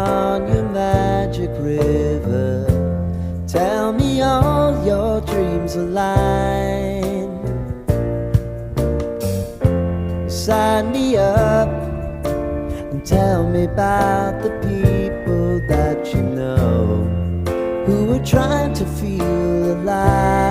on your magic river. Tell me all your dreams align. Sign me up and tell me about the people that you know who are trying to feel alive.